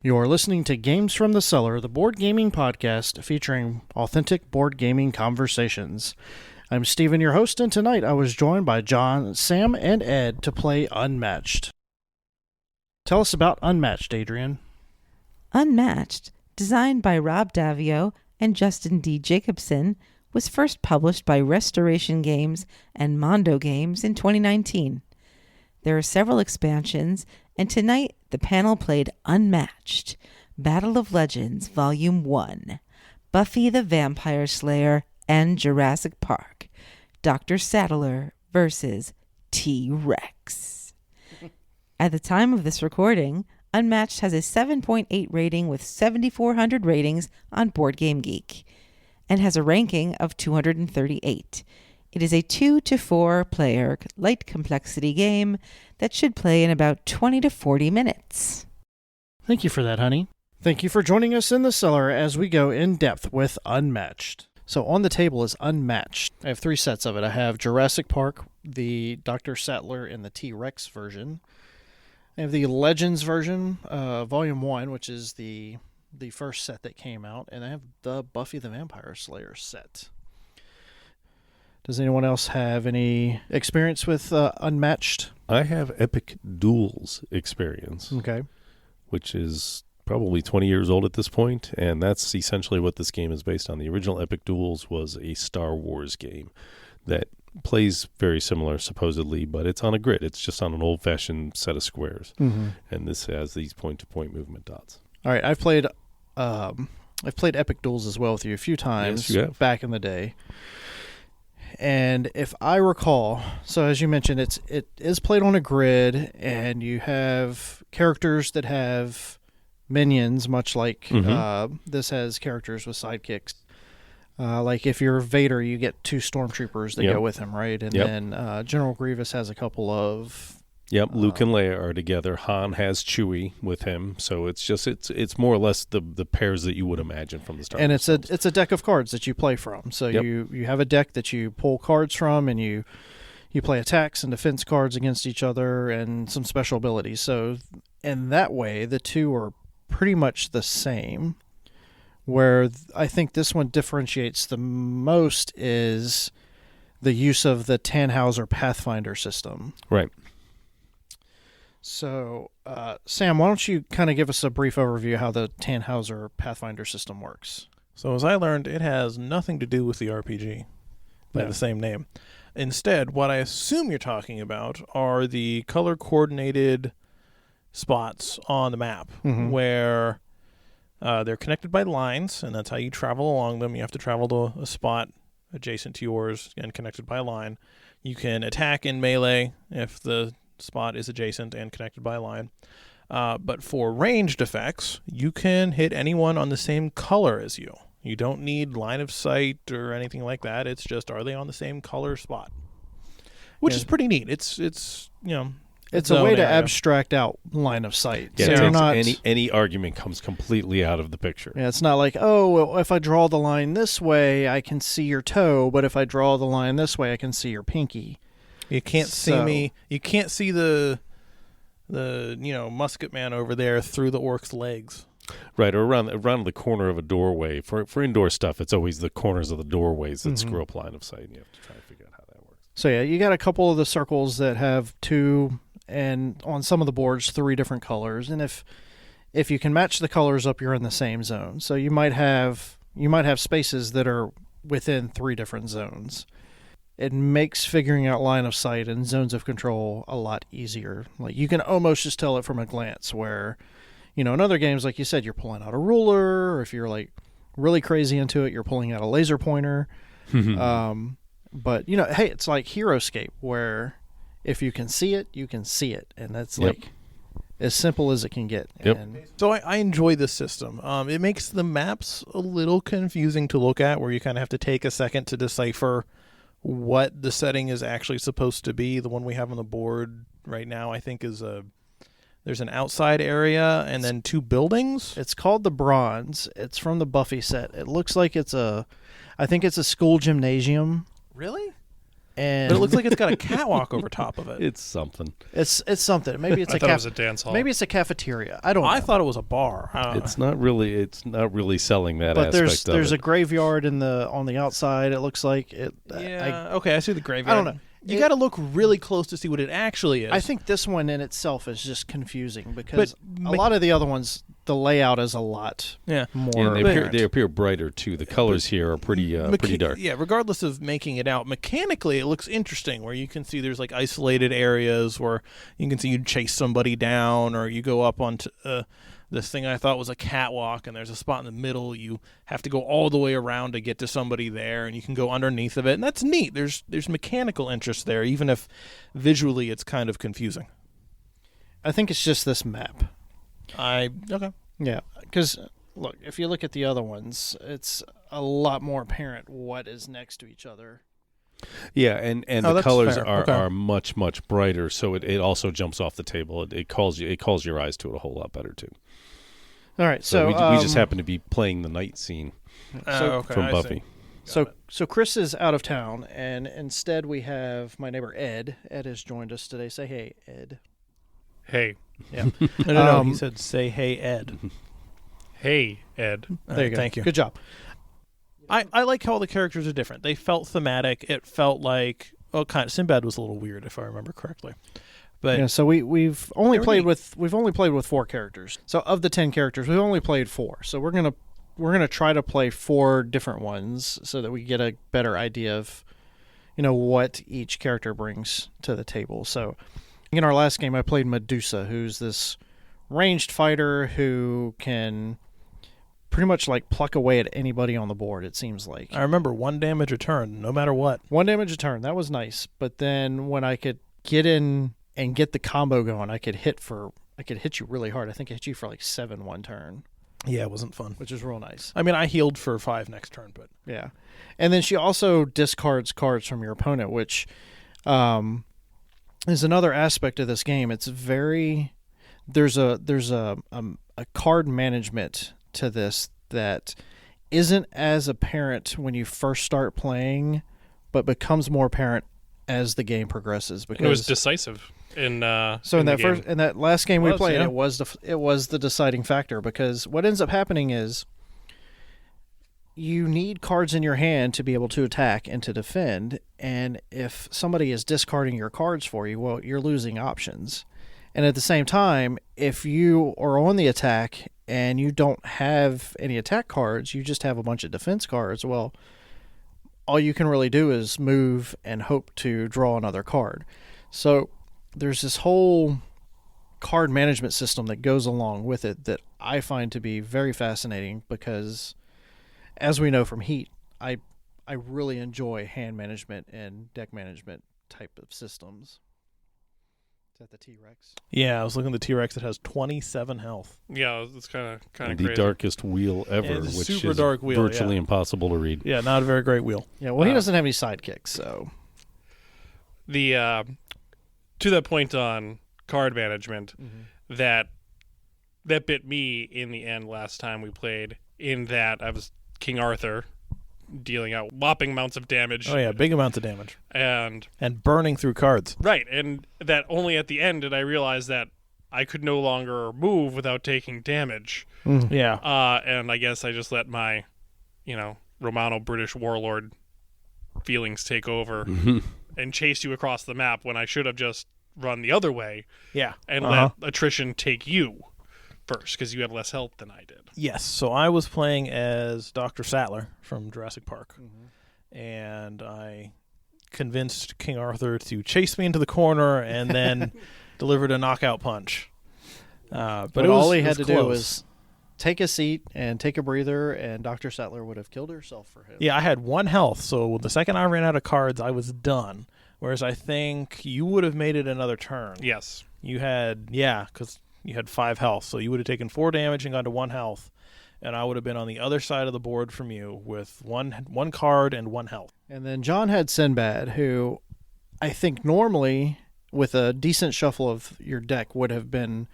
You're listening to Games from the Cellar, the board gaming podcast featuring authentic board gaming conversations. I'm Steven, your host, and tonight I was joined by John, Sam, and Ed to play Unmatched. Tell us about Unmatched, Adrian. Unmatched, designed by Rob Daviau and Justin D. Jacobson, was first published by Restoration Games and Mondo Games in 2019. There are several expansions, and tonight the panel played Unmatched, Battle of Legends Volume 1, Buffy the Vampire Slayer and Jurassic Park, Dr. Sattler versus T-Rex. At the time of this recording, Unmatched has a 7.8 rating with 7,400 ratings on BoardGameGeek and has a ranking of 238. It is a 2 to 4 player light complexity game that should play in about 20 to 40 minutes. Thank you for that, honey. Thank you for joining us in the cellar as we go in depth with Unmatched. So on the table is Unmatched. I have 3 sets of it. I have Jurassic Park, the Dr. Sattler, and the T-Rex version. I have the Legends version, Volume 1, which is the first set that came out. And I have the Buffy the Vampire Slayer set. Does anyone else have any experience with Unmatched? I have Epic Duels experience. Okay. Which is probably 20 years old at this point, and that's essentially what this game is based on. The original Epic Duels was a Star Wars game that plays very similar, supposedly, but it's on a grid. It's just on an old-fashioned set of squares, and this has these point-to-point movement dots. All right, I've played Epic Duels as well with you a few times back in the day. And if I recall, so as you mentioned, it is played on a grid, and you have characters that have minions, much like this has characters with sidekicks. Like if you're Vader, you get 2 stormtroopers that go with him, right? And then General Grievous has a couple of... Luke and Leia are together. Han has Chewie with him, so it's more or less the pairs that you would imagine from the Star Wars. And it's a deck of cards that you play from. So you have a deck that you pull cards from, and you play attacks and defense cards against each other and some special abilities. So in that way, the two are pretty much the same. Where I think this one differentiates the most is the use of the Tannhäuser Path Finder system. Right. So, Sam, why don't you kind of give us a brief overview of how the Tannhäuser Pathfinder system works? So, as I learned, it has nothing to do with the RPG by the same name. Instead, what I assume you're talking about are the color-coordinated spots on the map where they're connected by lines, and that's how you travel along them. You have to travel to a spot adjacent to yours and connected by a line. You can attack in melee if the spot is adjacent and connected by a line. But for ranged effects, you can hit anyone on the same color as you. You don't need line of sight or anything like that. It's just, are they on the same color spot? Which is pretty neat. It's It's a way to abstract out line of sight. Yeah, so not, any argument comes completely out of the picture. Yeah, it's not like, well, if I draw the line this way, I can see your toe, but if I draw the line this way, I can see your pinky. You can't see me. You can't see the musket man over there through the orc's legs. Right, or around the corner of a doorway. For indoor stuff, it's always the corners of the doorways that screw up line of sight, and you have to try to figure out how that works. So yeah, you got a couple of the circles that have 2, and on some of the boards 3 different colors. And if you can match the colors up, you're in the same zone. So you might have spaces that are within 3 different zones. It makes figuring out line of sight and zones of control a lot easier. Like you can almost just tell it from a glance, where, in other games, like you said, you're pulling out a ruler, or if you're like really crazy into it, you're pulling out a laser pointer. But hey, it's like HeroScape, where if you can see it, you can see it, and that's like as simple as it can get. So I enjoy this system. It makes the maps a little confusing to look at, where you kind of have to take a second to decipher what the setting is actually supposed to be. The one we have on the board right now, I think, is there's an outside area and then 2 buildings. It's called the Bronze. It's from the Buffy set. It looks like I think it's a school gymnasium. Really? And But it looks like it's got a catwalk over top of it. It's something. it's something. Maybe it's I a thought it was a dance hall. maybe it's a cafeteria. I don't know. I thought it was a bar. I don't know. It's not really selling that but aspect of there's it. a graveyard on the outside. It looks like it. Okay, I see the graveyard. I don't know. You got to look really close to see what it actually is. I think this one in itself is just confusing because But a lot of the other ones, the layout is a lot yeah. more. and apparent. they appear brighter too. The colors here are pretty dark. Yeah, regardless of making it out, mechanically it looks interesting where you can see there's like isolated areas where you can see you chase somebody down or you go up onto this thing I thought was a catwalk and there's a spot in the middle. You have to go all the way around to get to somebody there and you can go underneath of it. And that's neat. There's mechanical interest there, even if visually it's kind of confusing. I think it's just this map. Okay. Yeah, because look, if you look at the other ones, it's a lot more apparent what is next to each other. Yeah, and Oh, the that's colors fair. are, Okay. are much brighter, so it also jumps off the table. It calls your eyes to it a whole lot better too. All right, So so we just happen to be playing the night scene Okay, from I Buffy. see. So Chris is out of town, and instead we have my neighbor Ed. Ed has joined us today. Say hey, Ed. Hey. Yeah. No. He said, "Say hey, Ed." Hey, Ed. There you go. Thank you. Good job. I like how all the characters are different. They felt thematic. It felt like Sinbad was a little weird if I remember correctly. But Yeah, so we've only They were played neat. with 4 characters. So of the 10 characters, we've only played 4. So we're gonna try to play 4 different ones so that we get a better idea of, what each character brings to the table. So in our last game, I played Medusa, who's this ranged fighter who can pretty much like pluck away at anybody on the board. It seems like I remember 1 damage a turn, no matter what. 1 damage a turn. That was nice. But then when I could get in and get the combo going, I could hit you really hard. I think I hit you for like 7 one turn, Yeah, it wasn't fun. which is real nice. I mean, I healed for 5 next turn, but Yeah. And then she also discards cards from your opponent, which is another aspect of this game. It's there's a card management to this that isn't as apparent when you first start playing, but becomes more apparent as the game progresses. Because It was decisive in So in the that last game we Was, played, yeah. it was the deciding factor, because what ends up happening is you need cards in your hand to be able to attack and to defend, and if somebody is discarding your cards for you, well, you're losing options. And at the same time, if you are on the attack and you don't have any attack cards, you just have a bunch of defense cards, well, all you can really do is move and hope to draw another card. So there's this whole card management system that goes along with it that I find to be very fascinating, because as we know from Heat, I really enjoy hand management and deck management type of systems. Is that the T-Rex? yeah, I was looking at the T-Rex that has 27 health. Yeah, it's kind of And crazy. the darkest wheel ever, It's a which super is dark wheel, virtually yeah. impossible to read. Yeah, not a very great wheel. Yeah, well, he doesn't have any sidekicks, so... The to that point on card management, that bit me in the end last time we played, in that I was King Arthur dealing out whopping amounts of damage. Oh yeah, big amounts of damage And burning through cards. right, and that only at the end did I realize that I could no longer move without taking damage. Yeah, And I guess I just let my, Romano-British warlord feelings take over and chase you across the map when I should have just run the other way yeah. and let attrition take you first, because you had less health than I did. Yes, so I was playing as Dr. Sattler from Jurassic Park, and I convinced King Arthur to chase me into the corner and then delivered a knockout punch. But it was, all he it had to was do close. was take a seat and take a breather, and Dr. Sattler would have killed herself for him. Yeah, I had 1 health, so the second I ran out of cards, I was done. Whereas I think you would have made it another turn. Yes. You had, because you had 5 health, so you would have taken 4 damage and gone to 1 health, and I would have been on the other side of the board from you with one card and 1 health. And then John had Sinbad, who I think normally, with a decent shuffle of your deck, would have been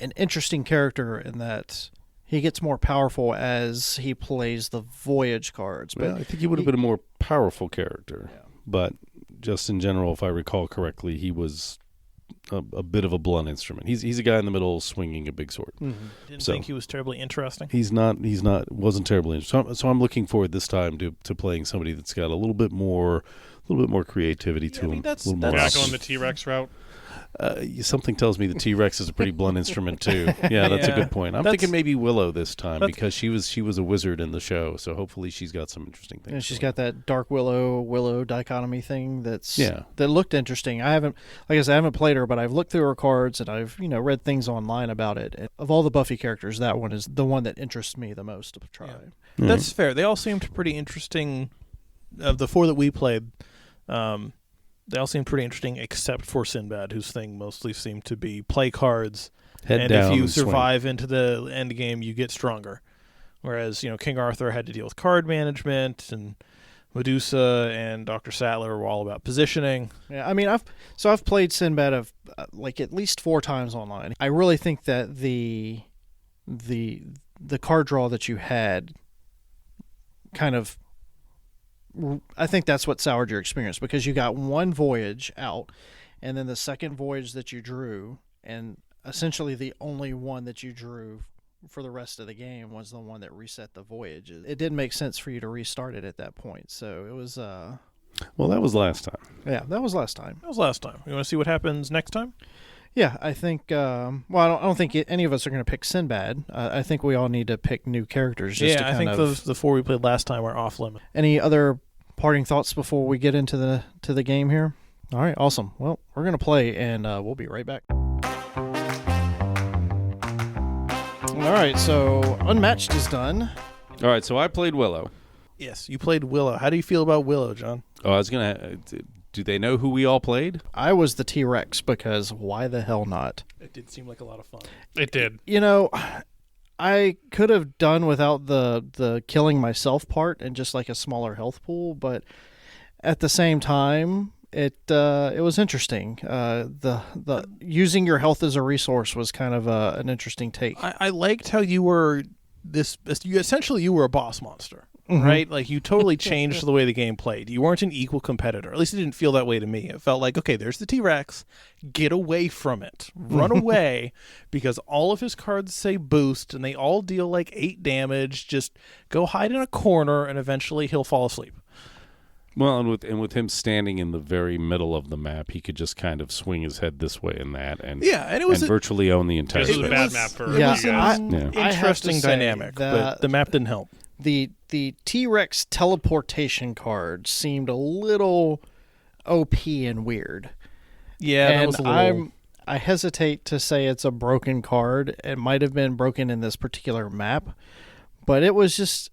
an interesting character in that he gets more powerful as he plays the Voyage cards. But Well, I think he would have been a more powerful character, but just in general, if I recall correctly, he was a bit of a blunt instrument. He's a guy in the middle swinging a big sword. Didn't think he was terribly interesting. He's not. Wasn't terribly interesting. So I'm looking forward this time to playing somebody that's got a little bit more creativity to him. That's Back on the T-Rex route. Something tells me the T-Rex is a pretty blunt instrument too. Yeah, that's a good point. I'm thinking maybe Willow this time because she was a wizard in the show, so hopefully she's got some interesting things. And she's got that dark willow dichotomy thing that looked interesting. I haven't played her, but I've looked through her cards and I've read things online about it. And of all the Buffy characters, that one is the one that interests me the most to try. Yeah. That's fair. They all seemed pretty interesting. Of the 4 that we played, they all seemed pretty interesting, except for Sinbad, whose thing mostly seemed to be play cards, and if you survive into the end game, you get stronger. Whereas King Arthur had to deal with card management, and Medusa and Dr. Sattler were all about positioning. Yeah, I mean, I've played Sinbad at least 4 times online. I really think that the card draw that you had kind of, I think that's what soured your experience, because you got one voyage out, and then the second voyage that you drew, and essentially the only one that you drew for the rest of the game was the one that reset the voyage. It didn't make sense for you to restart it at that point, so it was... Well, that was last time. Yeah, that was last time. You want to see what happens next time? Yeah, I think. I don't think any of us are going to pick Sinbad. I think we all need to pick new characters. I think the 4 we played last time were off limit. Any other parting thoughts before we get into the game here? All right, awesome. Well, we're going to play, and we'll be right back. All right, so Unmatched is done. All right, so I played Willow. Yes, you played Willow. How do you feel about Willow, John? Oh, I was gonna. Do they know who we all played? I was the T-Rex, because why the hell not? It did seem like a lot of fun. It did. I could have done without the killing myself part and just like a smaller health pool, but at the same time, it was interesting. The using your health as a resource was kind of an interesting take. I liked how you were you were a boss monster. Mm-hmm. Right? Like, you totally changed the way the game played. You weren't an equal competitor. At least it didn't feel that way to me. It felt like, okay, there's the T-Rex. Get away from it. Run away, because all of his cards say boost, and they all deal like 8 damage. Just go hide in a corner, and eventually he'll fall asleep. Well, and with him standing in the very middle of the map, he could just kind of swing his head this way and that, and it was virtually own the entire It was space. a bad map for it was you guys. an interesting dynamic, but the map didn't help. The T-Rex teleportation card seemed a little OP and weird. Yeah, and that was a little... I hesitate to say it's a broken card. It might have been broken in this particular map, but it was just...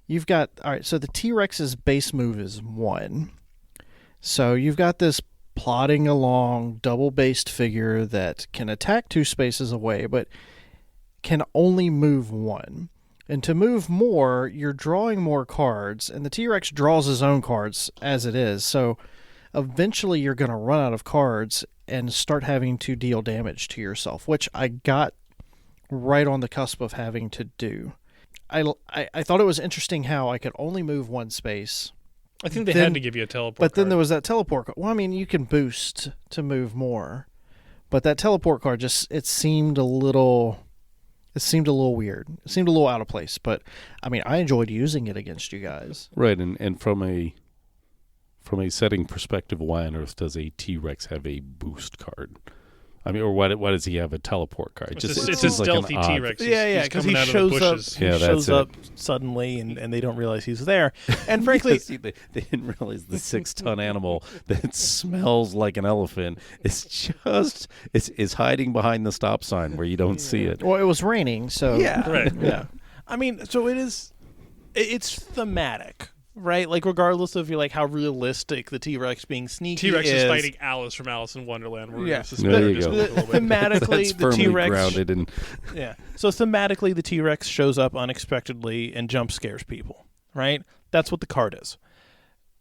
You've got... All right, so the T-Rex's base move is 1. So you've got this plodding along, double-based figure that can attack 2 spaces away, but can only move 1. And to move more, you're drawing more cards, and the T-Rex draws his own cards as it is. So eventually you're going to run out of cards and start having to deal damage to yourself, which I got right on the cusp of having to do. I thought it was interesting how I could only move 1 space. I think they had to give you a teleport But then card. there was that teleport card. Well, I mean, you can boost to move more. But that teleport card it seemed a little weird. It seemed a little out of place, but I mean, I enjoyed using it against you guys. Right, and from a setting perspective, why on earth does a T-Rex have a boost card? I mean, or why does he have a teleport card? It's a stealthy T-Rex. Yeah, because he shows up. He shows up suddenly, and they don't realize he's there. And frankly, they didn't realize the 6-ton animal that smells like an elephant is hiding behind the stop sign where you don't see it. Well, it was raining, so Right. Yeah. I mean, so it's thematic. Right, like regardless of how realistic the T-Rex being sneaky T-Rex is fighting Alice from Alice in Wonderland. We're There you go. Thematically, the T-Rex grounded in. Yeah. So thematically, the T-Rex shows up unexpectedly and jump scares people. Right. That's what the card is.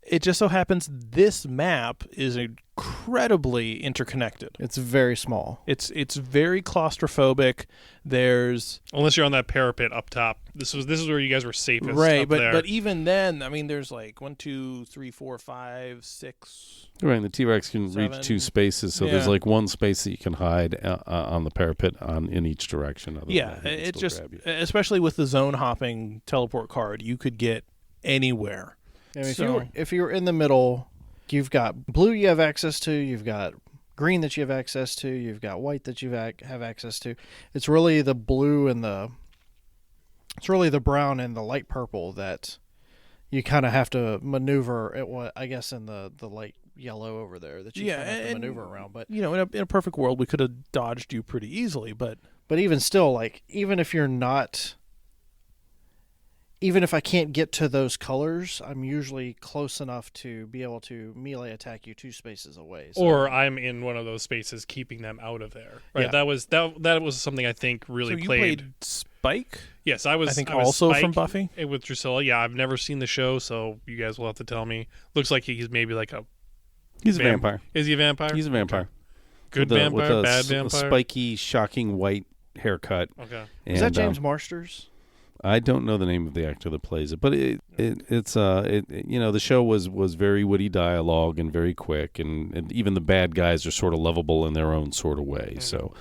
It just so happens this map is incredibly interconnected. It's very small. It's very claustrophobic. There's unless you're on that parapet up top. This is where you guys were safest. right, up but there. but even then, I mean, there's like 1, 2, 3, 4, 5, 6. Right, and the T-Rex can 7. reach 2 spaces, so there's Yeah. like one space that you can hide on the parapet in each direction. Other Yeah, than that, it still just, grab you. especially with the zone hopping teleport card, you could get anywhere. I mean, So- if you're in the middle, you've got blue you have access to, you've got green that you have access to, you've got white that you have access to. It's really the blue and it's really the brown and the light purple that you kind of have to maneuver at what I guess in the light yellow over there that you Yeah, kind of have to and- maneuver around. But You know, in a perfect world, we could have dodged you pretty easily, but even still, like even if you're not, even if I can't get to those colors, I'm usually close enough to be able to melee attack you 2 spaces away. So, or I'm in one of those spaces keeping them out of there. Right. Yeah. That was something I think really so you played. Spike, Yes, I was. I think was also Spike from Buffy. with Drusilla. Yeah, I've never seen the show, so you guys will have to tell me. Looks like he's maybe like a. He's a vampire. Is he a vampire? He's a vampire. Good with vampire, a bad s- vampire. spiky, shocking white haircut. Okay. is that And, James Marsters? I don't know the name of the actor that plays it, but it's you know, the show was very witty dialogue and very quick, and even the bad guys are sort of lovable in their own sort of way. Mhm. So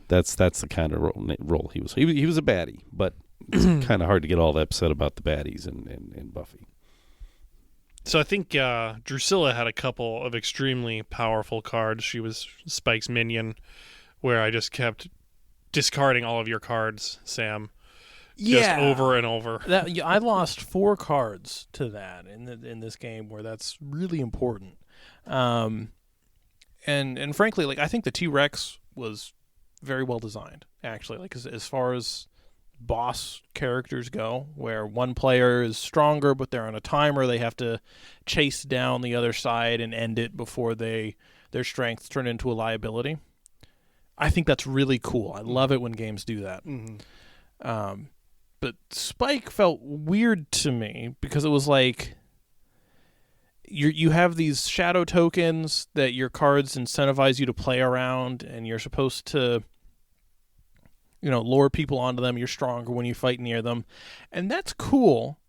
that's the kind of role he was. He was a baddie, but it's kind of hard to get all upset about the baddies in Buffy. So I think Drusilla had a couple of extremely powerful cards. She was Spike's minion, where I just kept discarding all of your cards, Sam. Just over and over. I lost 4 cards to that in this game, where that's really important. And frankly, like I think the T-Rex was very well designed, actually. Like as far as boss characters go, where one player is stronger, but they're on a timer, they have to chase down the other side and end it before their strength turn into a liability. I think that's really cool. I love it when games do that. Mm-hmm. But Spike felt weird to me because it was like you have these shadow tokens that your cards incentivize you to play around, and you're supposed to, you know, lure people onto them. You're stronger when you fight near them, and that's cool.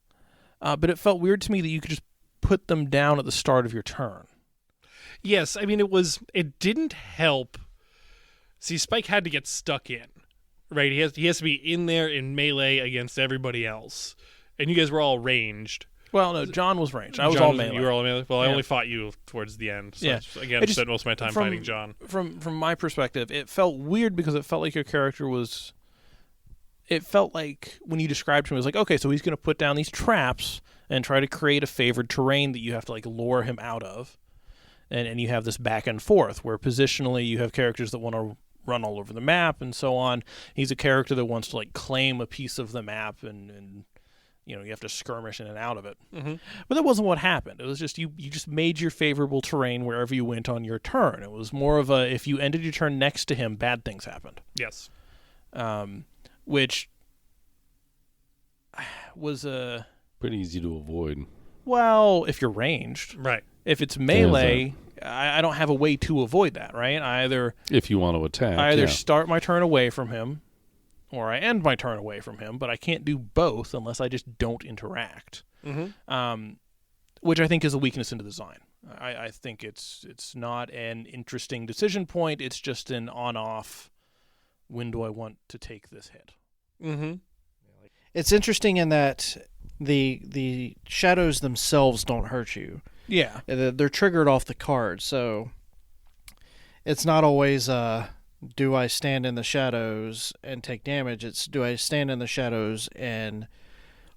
But it felt weird to me that you could just put them down at the start of your turn. Yes, I mean it didn't help. See, Spike had to get stuck in. Right, he has to be in there in melee against everybody else, and you guys were all ranged. Well, no, John was ranged. I was John all melee. You were all melee. Well, I Yeah. only fought you towards the end. So Yeah. again, I just- spent most of my time fighting John. From my perspective, it felt weird because it felt like your character was. It felt like when you described him, it was like, okay, so he's going to put down these traps and try to create a favored terrain that you have to like lure him out of, and you have this back and forth where positionally you have characters that want to run all over the map and so on. He's a character that wants to like claim a piece of the map, and you know, you have to skirmish in and out of it. Mm-hmm. But that wasn't what happened. It was just you just made your favorable terrain wherever you went on your turn. It was more of a, if you ended your turn next to him, bad things happened. Yes. Which was Pretty easy to avoid. well, if you're ranged. Right. If it's melee, I don't have a way to avoid that, right? If you want to attack, I either yeah. start my turn away from him, or I end my turn away from him, but I can't do both unless I just don't interact. Mm-hmm. Which I think is a weakness in the design. I think it's not an interesting decision point. It's just an on-off. When do I want to take this hit? Mm-hmm. It's interesting in that the shadows themselves don't hurt you. Yeah. They're triggered off the card, so it's not always do I stand in the shadows and take damage. It's do I stand in the shadows and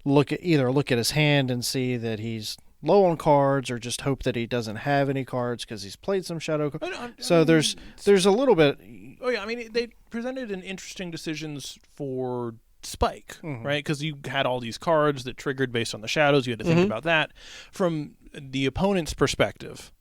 either look at his hand and see that he's low on cards, or just hope that he doesn't have any cards because he's played some shadow cards. So there's a little bit. Oh yeah, I mean they presented an interesting decisions for Spike, Mhm. right? Because you had all these cards that triggered based on the shadows. You had to think Mhm. about that. From the opponent's perspective,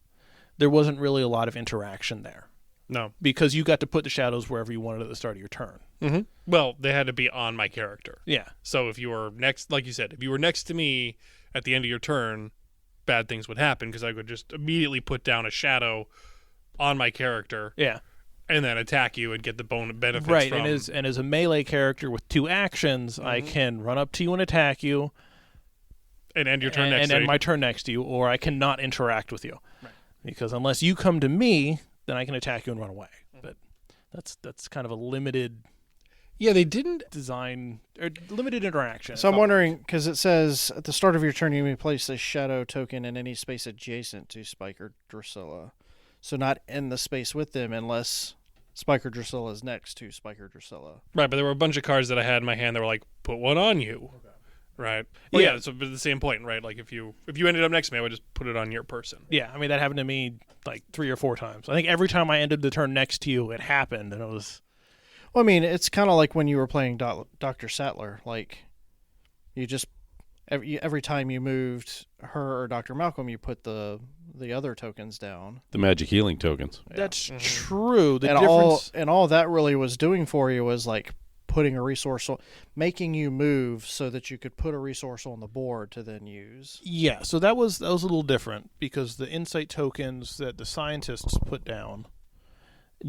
there wasn't really a lot of interaction there No. because you got to put the shadows wherever you wanted at the start of your turn. Mm-hmm. Well, they had to be on my character. Yeah. So if you were next, like you said, if you were next to me at the end of your turn, bad things would happen because I could just immediately put down a shadow on my character. Yeah. And then attack you and get the benefits right, from... and as a melee character with 2 actions, I can run up to you and attack you. And end your turn next and to end you. my turn next to you, or I cannot interact with you. Right. Because unless you come to me, then I can attack you and run away. But that's kind of a limited... Yeah, they didn't... design... or limited interaction. So I'm wondering, because it says, at the start of your turn, you may place a shadow token in any space adjacent to Spike or Drusilla. So not in the space with them unless Spike or Drusilla is next to Spike or Drusilla. Right, but there were a bunch of cards that I had in my hand that were like, put one on you. Okay. Right. Well, yeah, so but the same point, right? Like if you ended up next to me, I would just put it on your person. Yeah, I mean that happened to me like 3 or 4 times. I think every time I ended the turn next to you, it happened, and it was... Well, I mean, it's kind of like when you were playing Dr. Sattler. Like, you just... Every time you moved her or Dr. Malcolm, you put the other tokens down. The magic healing tokens. Yeah. That's true. The and difference... all that really was doing for you was like putting a resource, making you move so that you could put a resource on the board to then use. Yeah, so that was a little different because the insight tokens that the scientists put down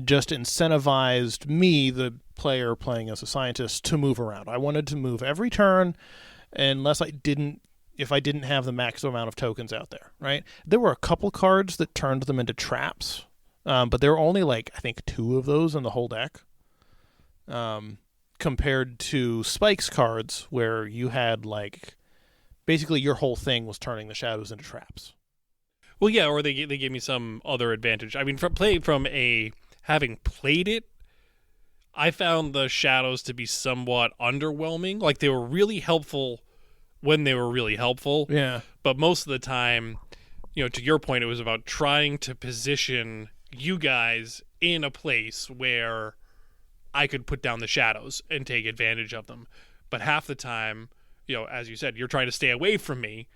just incentivized me, the player playing as a scientist, to move around. I wanted to move every turn unless if I didn't have the maximum amount of tokens out there, right? There were a couple cards that turned them into traps, but there were only like, I think 2 of those in the whole deck. Compared to Spike's cards, where you had like basically your whole thing was turning the shadows into traps. Well, yeah, or they gave me some other advantage. I mean, having played it, I found the shadows to be somewhat underwhelming. Like they were really helpful when they were really helpful. Yeah, but most of the time, to your point, it was about trying to position you guys in a place where I could put down the shadows and take advantage of them. But half the time, as you said, you're trying to stay away from me.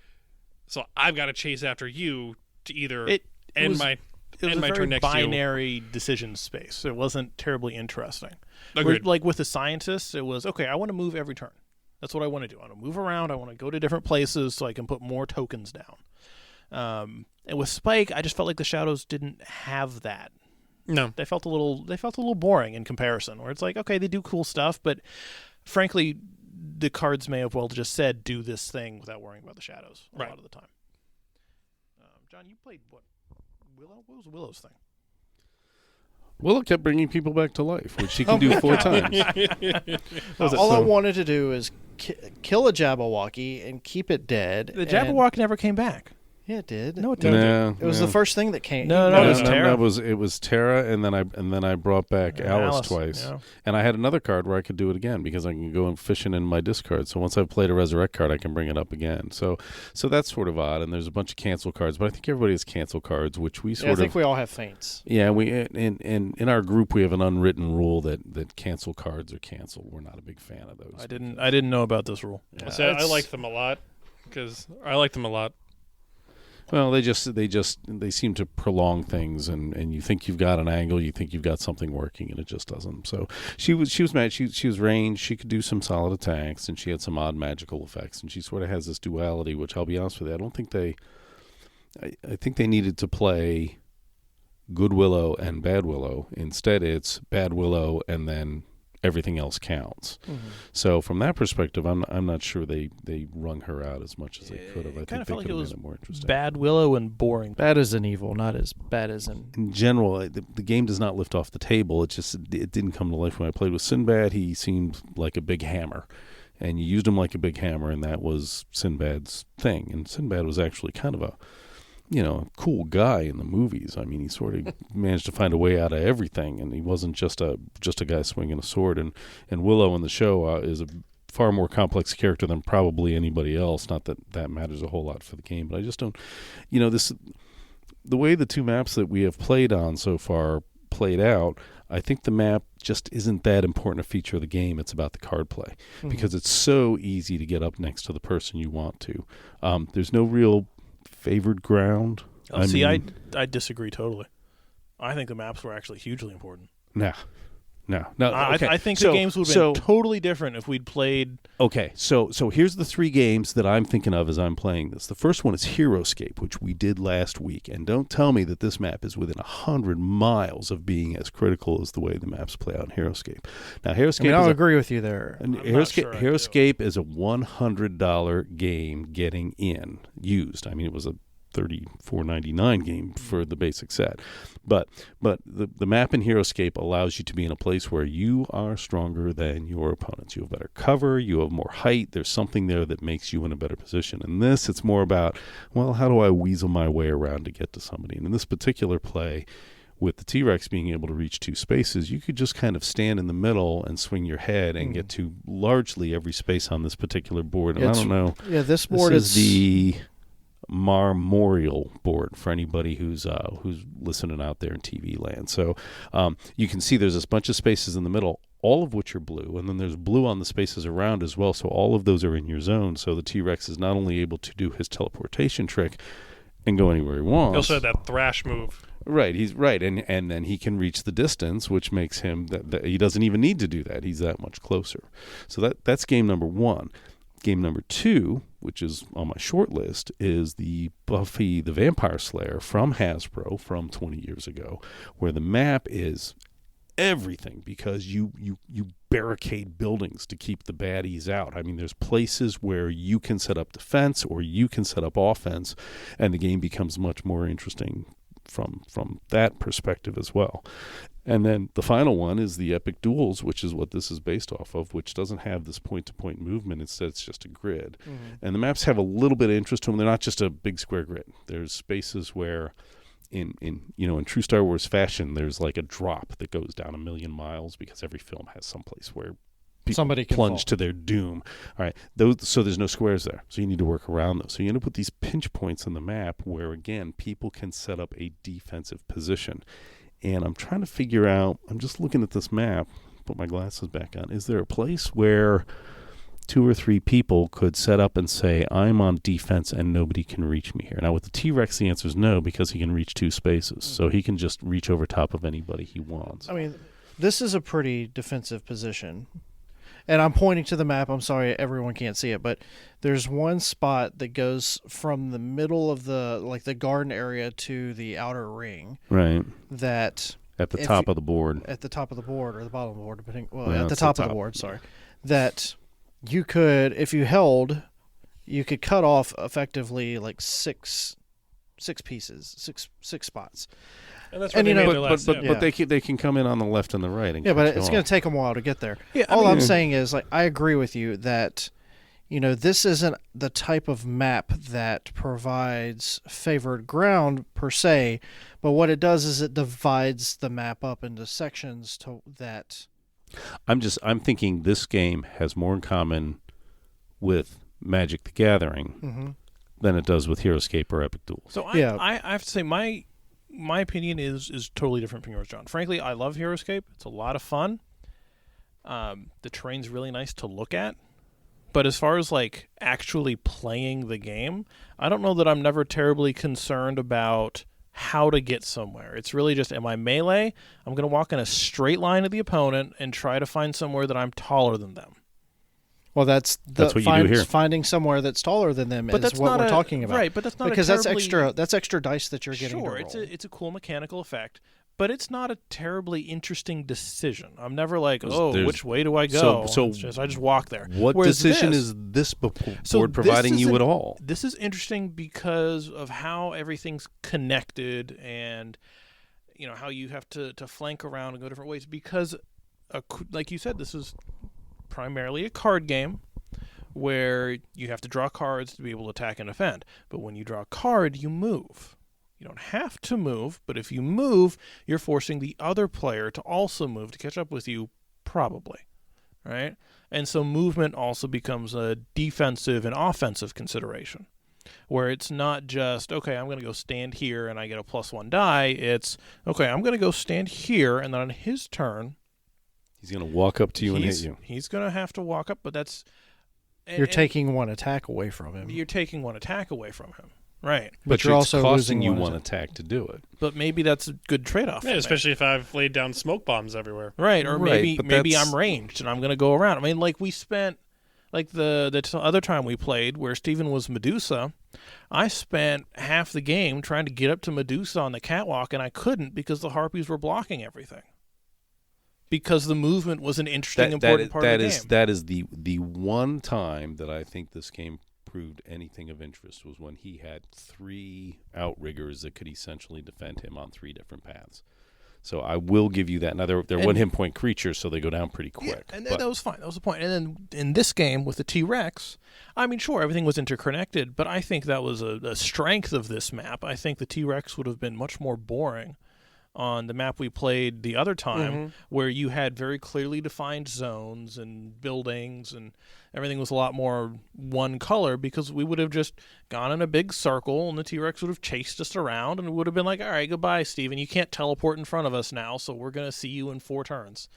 So I've got to chase after you to either end my turn next to you. It was a very binary decision space. It wasn't terribly interesting. Agreed. Like with the scientists, it was, okay, I want to move every turn. That's what I want to do. I want to move around. I want to go to different places so I can put more tokens down. And with Spike, I just felt like the shadows didn't have that. No, they felt a little boring in comparison. Where it's like, okay, they do cool stuff, but frankly, the cards may have well just said do this thing without worrying about the shadows a lot of the time. John, you played what? Willow? What was Willow's thing? Willow kept bringing people back to life, which she can do 4 times. All I wanted to do is kill a Jabberwocky and keep it dead. The Jabberwock never came back. Yeah, it did. No, it didn't. It was the first thing that came. No, it was Terra. It was Terra, and then I brought back Alice twice, and I had another card where I could do it again because I can go and fishing in my discard. So once I've played a resurrect card, I can bring it up again. So that's sort of odd. And there's a bunch of cancel cards, but I think everybody has cancel cards, which we I think we all have feints. Yeah, we in our group we have an unwritten rule that cancel cards are canceled. We're not a big fan of those. I didn't know about this rule. Yeah, so I like them a lot because I like them a lot. Well, they seem to prolong things, and you think you've got an angle, you think you've got something working, and it just doesn't. So she was mad. She was ranged. She could do some solid attacks, and she had some odd magical effects, and she sort of has this duality. Which I'll be honest with you, I don't think I think they needed to play Good Willow and Bad Willow. Instead, it's Bad Willow and then everything else counts. Mm-hmm. So from that perspective, I'm not sure they wrung her out as much as they could have. I think they could have made it more interesting. Bad Willow and boring. Bad as in evil, not as bad as in general. The game does not lift off the table. It didn't come to life when I played with Sinbad. He seemed like a big hammer, and you used him like a big hammer, and that was Sinbad's thing. And Sinbad was actually kind of a cool guy in the movies. I mean, he sort of managed to find a way out of everything, and he wasn't just a guy swinging a sword. And Willow in the show is a far more complex character than probably anybody else. Not that matters a whole lot for the game, but I just don't, the way the 2 maps that we have played on so far played out, I think the map just isn't that important a feature of the game. It's about the card play, because it's so easy to get up next to the person you want to. There's no real favored ground. I disagree totally. I think the maps were actually hugely important. Nah. No. Okay. I think the games would have been totally different if we'd played. Okay, so here's the 3 games that I'm thinking of as I'm playing this. The first one is HeroScape, which we did last week. And don't tell me that this map is within 100 miles of being as critical as the way the maps play out in HeroScape. Now, HeroScape I'll agree with you there. HeroScape is a $100 game getting used. I mean, it was a $34.99 game for the basic set, but the map in HeroScape allows you to be in a place where you are stronger than your opponents. You have better cover, you have more height. There's something there that makes you in a better position. In this, it's more about, well, how do I weasel my way around to get to somebody? And in this particular play, with the T-Rex being able to reach 2 spaces, you could just kind of stand in the middle and swing your head and get to largely every space on this particular board. And I don't know. Yeah, this board is the Memorial board for anybody who's listening out there in TV land. So you can see there's this bunch of spaces in the middle, all of which are blue, and then there's blue on the spaces around as well. So all of those are in your zone. So the T-Rex is not only able to do his teleportation trick and go anywhere he wants. He also had that thrash move. Right, he's right, and then he can reach the distance, which makes him that he doesn't even need to do that. He's that much closer. So that's game number 1. Game number 2, which is on my short list, is the Buffy the Vampire Slayer from Hasbro from 20 years ago, where the map is everything because you barricade buildings to keep the baddies out. I mean, there's places where you can set up defense or you can set up offense, and the game becomes much more interesting from that perspective as well. And then the final one is the Epic Duels, which is what this is based off of, which doesn't have this point-to-point movement. Instead, it's just a grid. Mm-hmm. And the maps have a little bit of interest to them. They're not just a big square grid. There's spaces where, in true Star Wars fashion, there's like a drop that goes down 1,000,000 miles because every film has someplace where people somebody can plunge fall to their doom. All right, so there's no squares there, so you need to work around those. So you end up with these pinch points in the map where, again, people can set up a defensive position. And I'm trying to figure out, I'm just looking at this map, put my glasses back on. Is there a place where 2 or 3 people could set up and say, I'm on defense and nobody can reach me here? Now, with the T-Rex, the answer is no, because he can reach 2 spaces. So he can just reach over top of anybody he wants. I mean, this is a pretty defensive position. And I'm pointing to the map. I'm sorry, everyone can't see it, but there's one spot that goes from the middle of the garden area to the outer ring. Right. That at the top of the board. At the top of the board or the bottom of the board, depending. Well, at the top of the board. Sorry. That you could, if you held, you could cut off effectively like six pieces, six spots. And that's what they made their last but they can come in on the left and the right. And but it's going to take them a while to get there. Yeah, I'm saying is, like, I agree with you that, this isn't the type of map that provides favored ground per se, but what it does is it divides the map up into sections to that. I'm thinking this game has more in common with Magic the Gathering than it does with HeroScape or Epic Duels. So I have to say my opinion is totally different from yours, John. Frankly, I love HeroScape. It's a lot of fun. The terrain's really nice to look at. But as far as like actually playing the game, I don't know that I'm never terribly concerned about how to get somewhere. It's really just, am I melee? I'm going to walk in a straight line at the opponent and try to find somewhere that I'm taller than them. Well, that's what you do here. Finding somewhere that's taller than them is what we're talking about. Right, but that's not because that's extra dice that you're getting. Sure, it's a cool mechanical effect, but it's not a terribly interesting decision. I'm never like, which way do I go? So I just walk there. What decision is this board providing you at all? This is interesting because of how everything's connected and how you have to flank around and go different ways. Because, like you said, this is primarily a card game where you have to draw cards to be able to attack and defend. But when you draw a card, you move. You don't have to move, but if you move, you're forcing the other player to also move to catch up with you, probably. Right? And so movement also becomes a defensive and offensive consideration, where it's not just, okay, I'm going to go stand here and I get a +1 die. It's, okay, I'm going to go stand here, and then on his turn, he's going to walk up to you and hit you. He's going to have to walk up, but that's... You're taking one attack away from him. You're taking one attack away from him. Right. But you're it's also costing losing you one one attack to do it. But maybe that's a good trade-off. Yeah, especially if I've laid down smoke bombs everywhere. Right, or Right, but maybe that's- I'm ranged and I'm going to go around. I mean, like we spent, like the other time we played where Steven was Medusa, I spent half the game trying to get up to Medusa on the catwalk, and I couldn't because the harpies were blocking everything. Because the movement was an interesting, important part of the game. That is the one time that I think this game proved anything of interest was when he had 3 outriggers that could essentially defend him on 3 different paths. So I will give you that. Now, they're one-hit point creatures, so they go down pretty quick. Yeah, and that was fine. That was the point. And then in this game with the T-Rex, I mean, sure, everything was interconnected, but I think that was a strength of this map. I think the T-Rex would have been much more boring on the map we played the other time, where you had very clearly defined zones and buildings, and everything was a lot more one color, because we would have just gone in a big circle and the T-Rex would have chased us around, and it would have been like, all right, goodbye, Steven. You can't teleport in front of us now, so we're going to see you in 4 turns.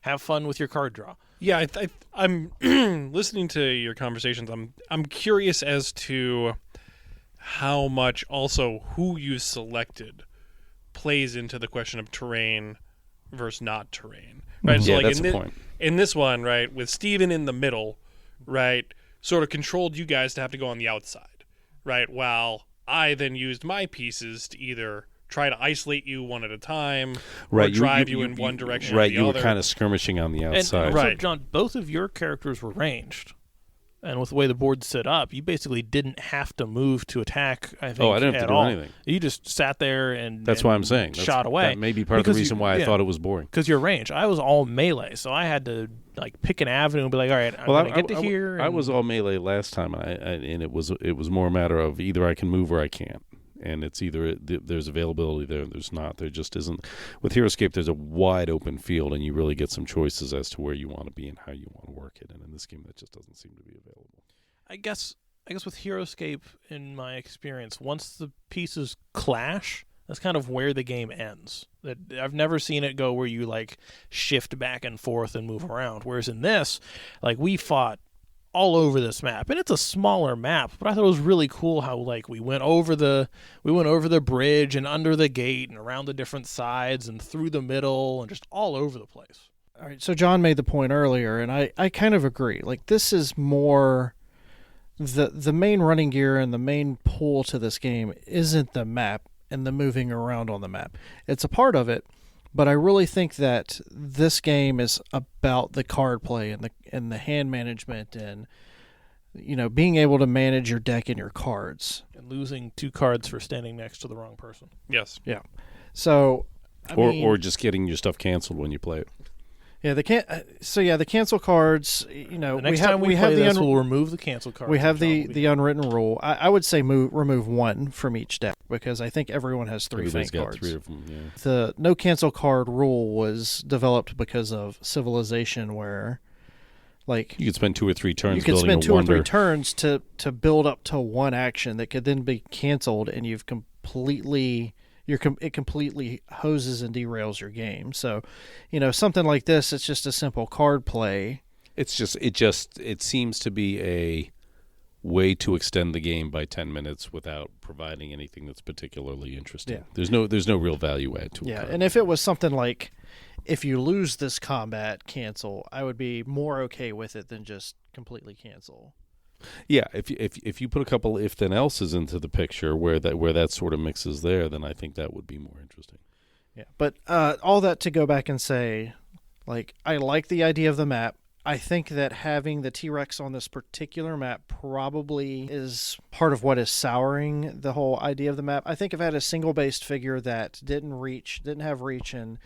Have fun with your card draw. Yeah, I'm listening to your conversations. I'm curious as to how much also who you selected plays into the question of terrain versus not terrain, right? So Yeah, like that's the point. In this one, right, with Steven in the middle, right, sort of controlled you guys to have to go on the outside, right, while I then used my pieces to either try to isolate you one at a time, or drive you in one direction or the you other. were kind of skirmishing on the outside. And also, Right. John, both of your characters were ranged. And with the way the board's set up, you basically didn't have to move to attack, I think, I didn't have to do all. anything. You just sat there and That's and why I'm saying. shot away. That may be part of the reason why I thought it was boring. Because you're ranged. I was all melee, so I had to like pick an avenue and be like, all right, I'm going to get to here. I was all melee last time, and it was more a matter of either I can move or I can't. And it's either there's availability there, or there's not. There just isn't. With HeroScape, there's a wide open field, and you really get some choices as to where you want to be and how you want to work it. And in this game, that just doesn't seem to be available. I guess with HeroScape, in my experience, once the pieces clash, that's kind of where the game ends. That I've never seen it go where you like shift back and forth and move around. Whereas in this, like we fought all over this map, and it's a smaller map, but I thought it was really cool how like we went over the bridge and under the gate and around the different sides and through the middle and just all over the place. All right, so John made the point earlier, and I kind of agree. Like, this is more the main running gear, and the main pull to this game isn't the map and the moving around on the map. It's a part of it, but I really think that this game is about the card play and the hand management, and being able to manage your deck and your cards. And losing 2 cards for standing next to the wrong person. Yes. Yeah. So or just getting your stuff canceled when you play it. Yeah, the cancel cards. The next time we play this, we'll remove the cancel cards. We have the unwritten rule. I would say remove 1 from each deck, because I think everyone has 3 Everybody's faint got cards. 3 of them. Yeah. The no cancel card rule was developed because of Civilization, where like You could spend 2 or 3 turns. you could building spend a 2 or wonder. 3 turns to build up to one action that could then be canceled, and you've completely. It completely hoses and derails your game. So, something like this, it's just a simple card play. It seems to be a way to extend the game by 10 minutes without providing anything that's particularly interesting. Yeah. There's no real value add to it. Yeah, and if it was something like, if you lose this combat, cancel, I would be more okay with it than just completely cancel. Yeah, if you put a couple if then else's into the picture where that sort of mixes there, then I think that would be more interesting. Yeah, but all that to go back and say, like, I like the idea of the map. I think that having the T-Rex on this particular map probably is part of what is souring the whole idea of the map. I think if I had a single-based figure that didn't have reach, and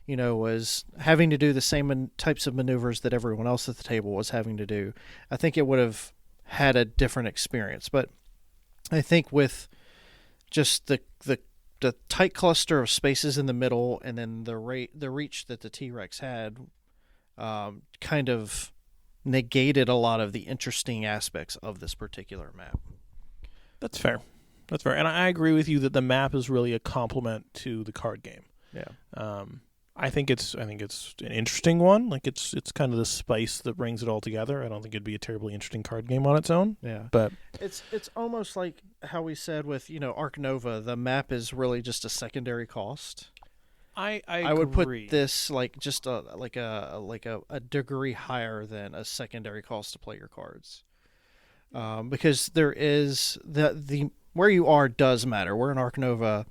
was having to do the same types of maneuvers that everyone else at the table was having to do, I think it would have had a different experience. But I think with just the tight cluster of spaces in the middle, and then the reach that the T-Rex had, kind of negated a lot of the interesting aspects of this particular map. That's fair. And I agree with you that the map is really a complement to the card game. Yeah. I think it's an interesting one. Like it's kind of the spice that brings it all together. I don't think it'd be a terribly interesting card game on its own. Yeah. But It's almost like how we said with, Arc Nova, the map is really just a secondary cost. I would put agree. this like just a degree higher than a secondary cost to play your cards. Because there is the where you are does matter. Where in Arc Nova,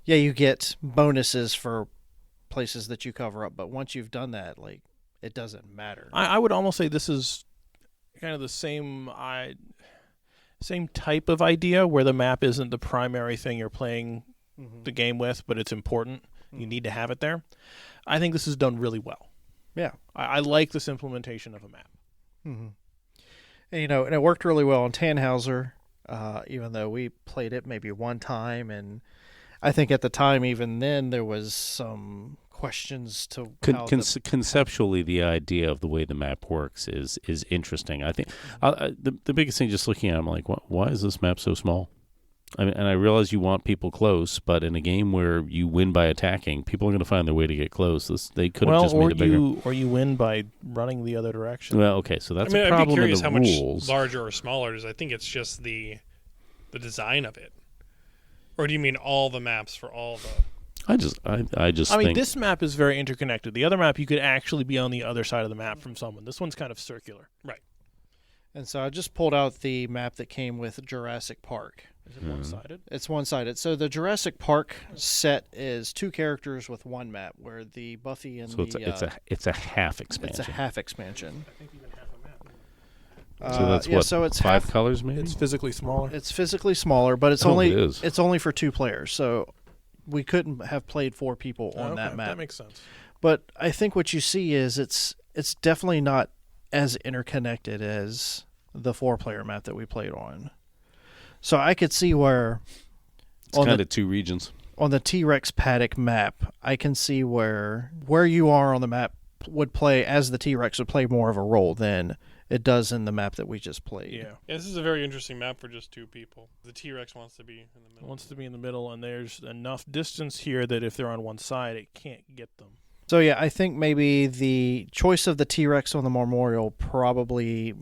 yeah, you get bonuses for places that you cover up, but once you've done that, like, it doesn't matter. I would almost say this is kind of the same type of idea where the map isn't the primary thing you're playing the game with, but it's important. You need to have it there. I think this is done really well. Yeah. I like this implementation of a map. Mm-hmm. And, and it worked really well on Tannhäuser, even though we played it maybe one time, and I think at the time, even then, there was some questions to conceptually, the idea of the way the map works is interesting. I think the biggest thing, just looking at it, I'm like, why is this map so small? I mean, and I realize you want people close, but in a game where you win by attacking, people are going to find their way to get close. They could have just made it bigger. Or you win by running the other direction. Well, okay, so that's a I'd problem be curious in the how rules. much larger or smaller it is. I think it's just the design of it. Or do you mean all the maps for all the... I just I mean, think this map is very interconnected. The other map, you could actually be on the other side of the map from someone. This one's kind of circular. Right. And so I just pulled out the map that came with Jurassic Park. Is it one-sided? It's one-sided. So the Jurassic Park set is 2 characters with 1 map, where the Buffy and it's a half expansion. It's a half expansion. I think even half a map. So that's so it's 5 colors maybe? It's physically smaller. It's physically smaller, but it's Oh, only it is. it's only for 2 players. So we couldn't have played 4 people on that map. That makes sense. But I think what you see is it's definitely not as interconnected as the 4-player map that we played on. So I could see where It's kind of 2 regions. On the T-Rex paddock map, I can see where you are on the map would play as the T-Rex would play more of a role than it does in the map that we just played. Yeah. This is a very interesting map for just 2 people. The T-Rex wants to be in the middle. Wants to be in the middle, and there's enough distance here that if they're on one side, it can't get them. So yeah, I think maybe the choice of the T-Rex on the Memorial probably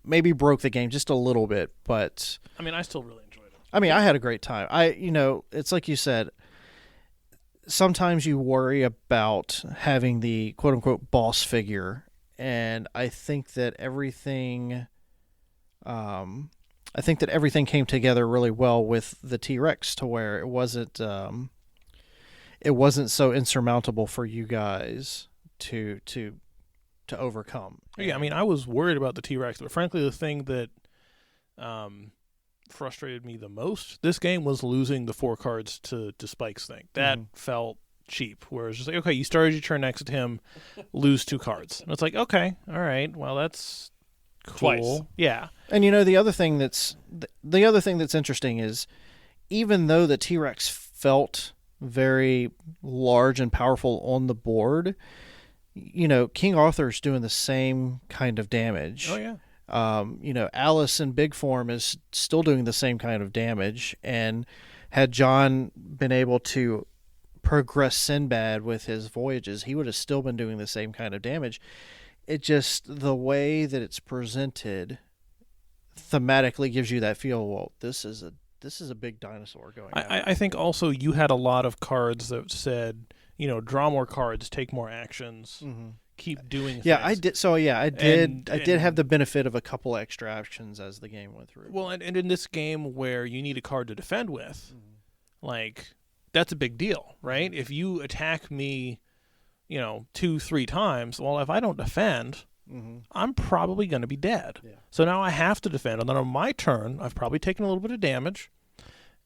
maybe broke the game just a little bit, but I mean, I still really enjoyed it. I mean, I had a great time. It's like you said, sometimes you worry about having the quote-unquote boss figure, and I think that everything came together really well with the T-Rex to where it wasn't so insurmountable for you guys to overcome. Yeah, I mean, I was worried about the T-Rex, but frankly, the thing that frustrated me the most this game was losing the 4 cards to Spike's thing. That felt cheap, where it's just like, okay, you started your turn next to him, lose 2 cards. And it's like, okay, all right, well, that's cool. Twice. Yeah. And the other thing that's interesting is, even though the T-Rex felt very large and powerful on the board, King Arthur's doing the same kind of damage. Oh, yeah. Alice in big form is still doing the same kind of damage. And had John been able to progress Sinbad with his voyages, he would have still been doing the same kind of damage. It just, the way that it's presented thematically gives you that feel, well, this is a big dinosaur going on. I think also you had a lot of cards that said, draw more cards, take more actions, keep doing things. Yeah, I did. So yeah, I did have the benefit of a couple extra actions as the game went through. Well, and in this game where you need a card to defend with, like, that's a big deal, right? If you attack me, 2-3 times, well, if I don't defend, I'm probably going to be dead. Yeah. So now I have to defend, and then on my turn, I've probably taken a little bit of damage,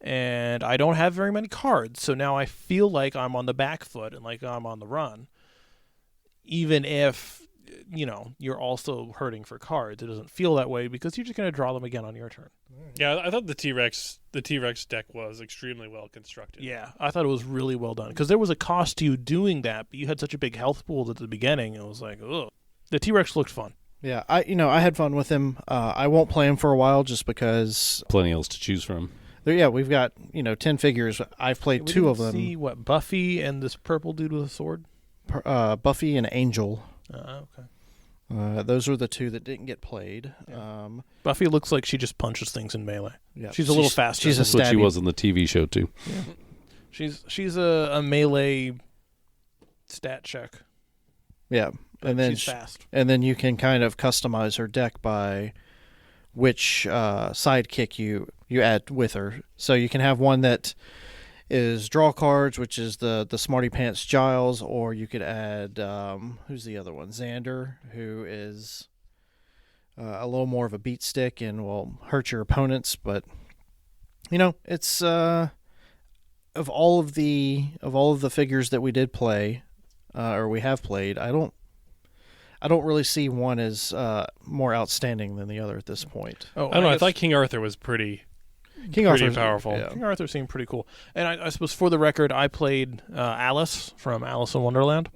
and I don't have very many cards. So now I feel like I'm on the back foot and like I'm on the run. Even if, you're also hurting for cards, it doesn't feel that way because you're just going to draw them again on your turn. Yeah, I thought the T-Rex deck was extremely well constructed. Yeah, I thought it was really well done because there was a cost to you doing that, but you had such a big health pool at the beginning. It was like, ugh. The T-Rex looked fun. Yeah, I had fun with him. I won't play him for a while just because Plenty else to choose from. We've got 10 figures. I've played 2 of them. See what Buffy and this purple dude with a sword. Buffy and Angel. Okay. Those were the two that didn't get played. Yeah. Buffy looks like she just punches things in melee. Yeah, she's a little faster. She's That's what she was on the TV show too. Yeah. She's a melee stat check. Yeah, and then she's fast. And then you can kind of customize her deck by which sidekick you add with her. So you can have one that is draw cards, which is the Smarty Pants Giles, or you could add who's the other one? Xander, who is a little more of a beat stick and will hurt your opponents. But it's of all of the figures that we did play or we have played, I don't really see one as more outstanding than the other at this point. Oh, I don't know. I thought King Arthur was pretty powerful. Yeah. King Arthur seemed pretty cool. And I suppose for the record, I played Alice from Alice in Wonderland,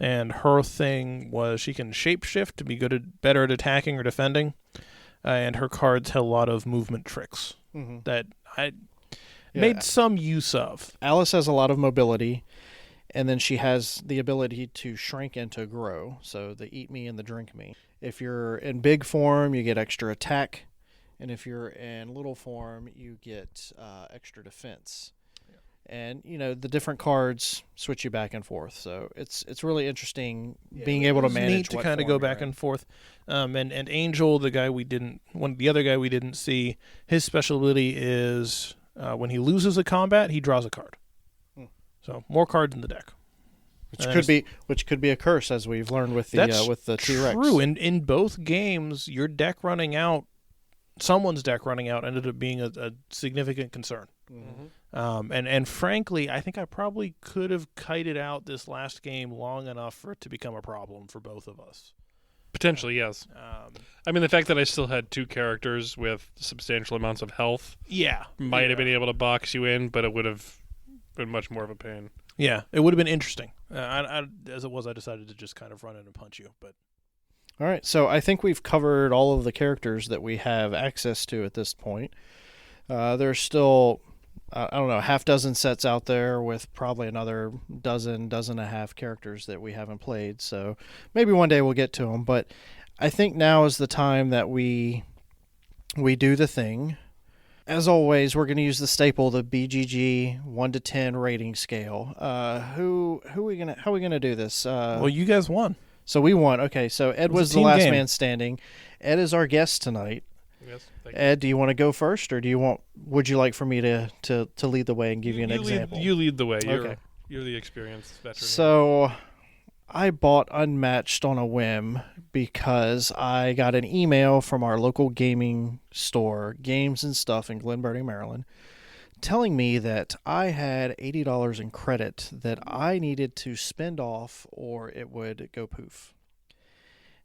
and her thing was she can shapeshift to be better at attacking or defending, and her cards had a lot of movement tricks that I made some use of. Alice has a lot of mobility, and then she has the ability to shrink and to grow, so the eat me and the drink me. If you're in big form, you get extra attack. And if you're in little form, you get extra defense. Yeah. And, the different cards switch you back and forth. So it's really interesting being able to manage neat to kind of go back and forth. And Angel, the other guy we didn't see, his special ability is when he loses a combat, he draws a card. So more cards in the deck. Which could be a curse, as we've learned with the T-Rex. True. In both games, your deck running out, someone's deck running out ended up being a significant concern. And frankly, I think I probably could have kited out this last game long enough for it to become a problem for both of us. Potentially, yes. I mean, the fact that I still had two characters with substantial amounts of health might have been able to box you in, but it would have been much more of a pain. Yeah, it would have been interesting. As it was, I decided to just kind of run in and punch you, but... All right, so I think we've covered all of the characters that we have access to at this point. There's still, I don't know, half dozen sets out there with probably another dozen and a half characters that we haven't played. So maybe one day we'll get to them. But I think now is the time that we do the thing. As always, we're going to use the staple, the BGG 1 to 10 rating scale. How are we gonna do this? Well, you guys won. So we won. Okay, so Ed was the last man standing. Ed is our guest tonight. Yes, Ed, do you want to go first, or would you like for me to lead the way and give you an example? You lead the way. Okay. You're the experienced veteran. So I bought Unmatched on a whim because I got an email from our local gaming store, Games and Stuff in Glen Burnie, Maryland, telling me that I had $80 in credit that I needed to spend off or it would go poof.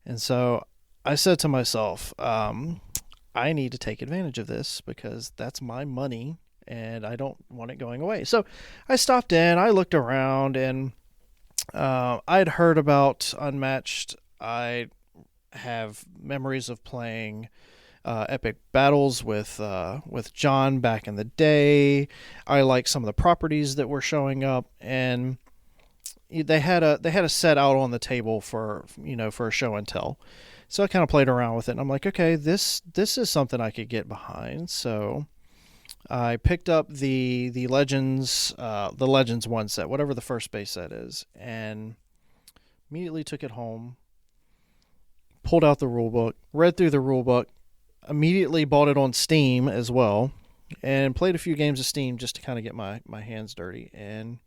And so I said to myself, I need to take advantage of this because that's my money and I don't want it going away. So I stopped in, I looked around, and I'd heard about Unmatched. I have memories of playing epic battles with John back in the day. I like some of the properties that were showing up, and they had a set out on the table for a show and tell. So I kind of played around with it, and I'm like, okay, this is something I could get behind. So I picked up the Legends one set, whatever the first base set is, and immediately took it home, pulled out the rule book, read through the rule book, immediately bought it on Steam as well, and played a few games of Steam just to kind of get my hands dirty. And,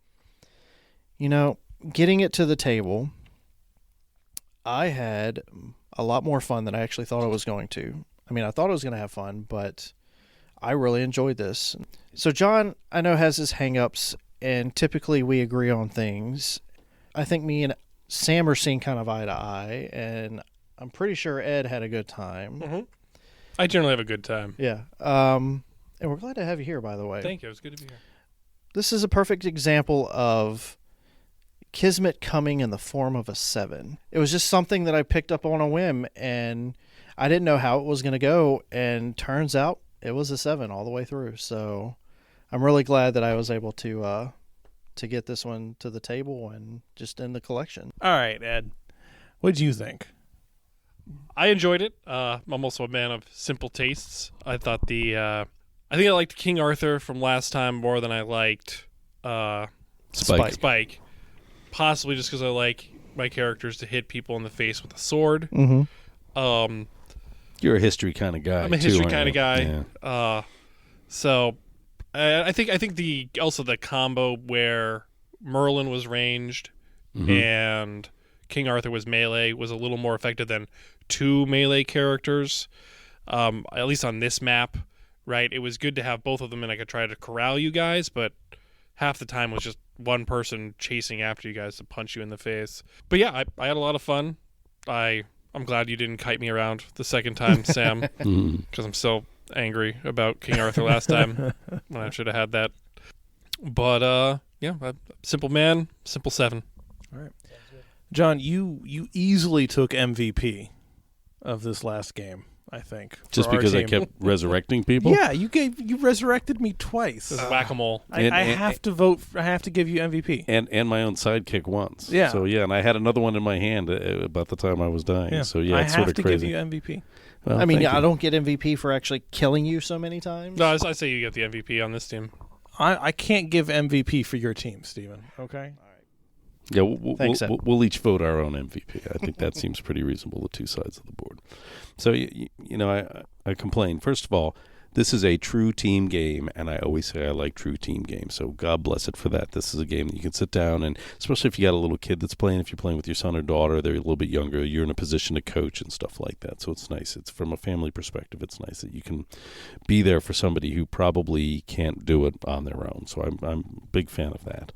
getting it to the table, I had a lot more fun than I actually thought I was going to. I mean, I thought I was going to have fun, but I really enjoyed this. So John, I know, has his hang-ups, and typically we agree on things. I think me and Sam are seeing kind of eye to eye, and I'm pretty sure Ed had a good time. Mm-hmm. I generally have a good time. Yeah. And we're glad to have you here, by the way. Thank you. It was good to be here. This is a perfect example of Kismet coming in the form of a 7. It was just something that I picked up on a whim, and I didn't know how it was going to go, and turns out it was a 7 all the way through. So I'm really glad that I was able to to get this one to the table and just in the collection. All right, Ed, what did you think? I enjoyed it. I'm also a man of simple tastes. I thought I think I liked King Arthur from last time more than I liked Spike. Possibly just because I like my characters to hit people in the face with a sword. Mm-hmm. You're a history kind of guy. I'm a history kind of Yeah. guy. So I think the combo where Merlin was ranged and King Arthur was melee was a little more effective than two melee characters. At least on this map, right? It was good to have both of them, and I could try to corral you guys, but half the time was just one person chasing after you guys to punch you in the face. But yeah, I had a lot of fun. I'm glad you didn't kite me around the second time, Sam, because I'm so angry about King Arthur last time when I should have had that. But yeah, simple man, simple 7. All right, John, you easily took MVP of this last game, I think. Just because I kept resurrecting people? Yeah, you resurrected me twice. Whack-a-mole. I have to vote. I have to give you MVP. And my own sidekick once. Yeah. So yeah, and I had another one in my hand about the time I was dying. Yeah. So yeah, I it's have sort to of crazy. give you MVP. Well, I mean, thank I you. don't get MVP for actually killing you so many times. No, I say you get the MVP on this team. I can't give MVP for your team, Steven. Okay. Yeah, Thanks, we'll each vote our own MVP. I think that seems pretty reasonable, the two sides of the board. So, you know, I complain. First of all, this is a true team game, and I always say I like true team games. So God bless it for that. This is a game that you can sit down, and especially if you got a little kid that's playing, if you're playing with your son or daughter, they're a little bit younger, you're in a position to coach and stuff like that. So it's nice. It's from a family perspective. It's nice that you can be there for somebody who probably can't do it on their own. So I'm a big fan of that.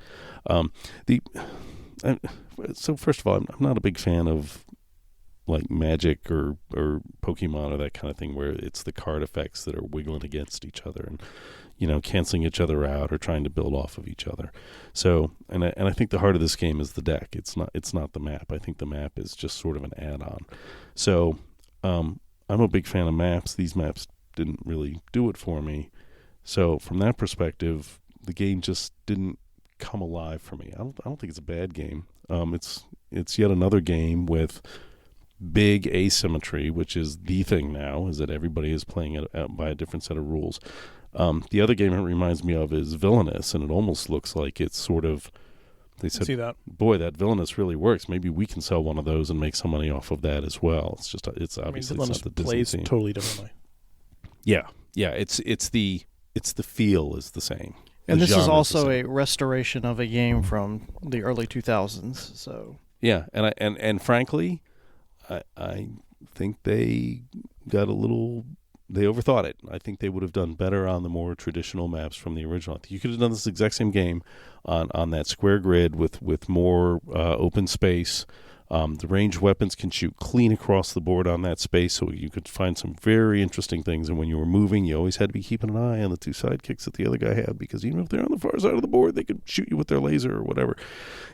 So first of all, I'm not a big fan of like Magic or Pokemon or that kind of thing where it's the card effects that are wiggling against each other and, you know, canceling each other out or trying to build off of each other. So, and I think the heart of this game is the deck. It's not the map. I think the map is just sort of an add-on. So, I'm a big fan of maps. These maps didn't really do it for me. So from that perspective, the game just didn't come alive for me. I don't think it's a bad game. It's yet another game with big asymmetry, which is the thing now, is that everybody is playing it by a different set of rules. The other game it reminds me of is Villainous, and it almost looks like it's sort of, they said, See that? boy, that Villainous really works. Maybe we can sell one of those and make some money off of that as well. It's just, it's obviously it's not the Disney plays theme. totally differently. Yeah. It's the feel is the same. And The this is genre also the a same. restoration of a game from the early 2000s. So Yeah, and frankly, I think they got they overthought it. I think they would have done better on the more traditional maps from the original. You could have done this exact same game on that square grid with more open space. The ranged weapons can shoot clean across the board on that space, so you could find some very interesting things. And when you were moving, you always had to be keeping an eye on the two sidekicks that the other guy had, because even if they're on the far side of the board, they could shoot you with their laser or whatever.